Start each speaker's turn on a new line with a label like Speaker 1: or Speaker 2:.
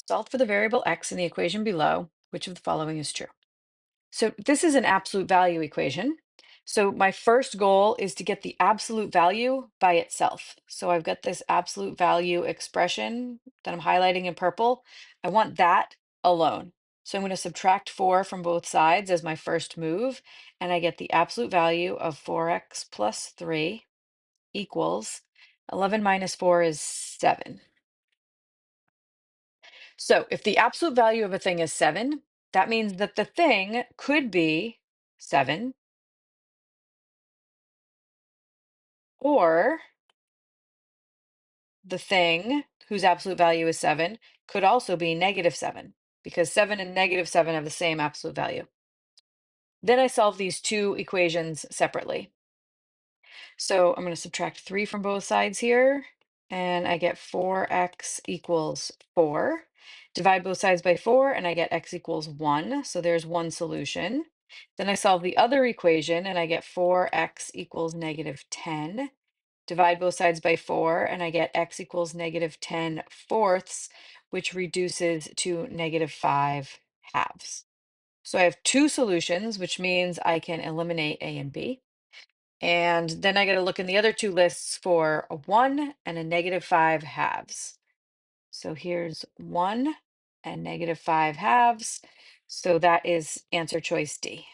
Speaker 1: Solve for the variable x in the equation below. Which of the following is true? So this is an absolute value equation. So my first goal is to get the absolute value by itself. So I've got this absolute value expression that I'm highlighting in purple. I want that alone. So I'm going to subtract 4 from both sides as my first move, and I get the absolute value of 4x plus 3 equals 11 minus 4 is 7. So if the absolute value of a thing is 7, that means that the thing could be 7, or the thing whose absolute value is 7 could also be -7, because 7 and -7 have the same absolute value. Then I solve these two equations separately. So I'm going to subtract 3 from both sides here, and I get 4x equals 4. Divide both sides by 4, and I get x equals 1. So there's one solution. Then I solve the other equation, and I get 4x equals -10. Divide both sides by 4, and I get x equals -10 fourths, which reduces to -5 halves. So I have two solutions, which means I can eliminate A and B. And then I got to look in the other two lists for a 1 and a -5 halves. So here's 1 and -5 halves. So that is answer choice D.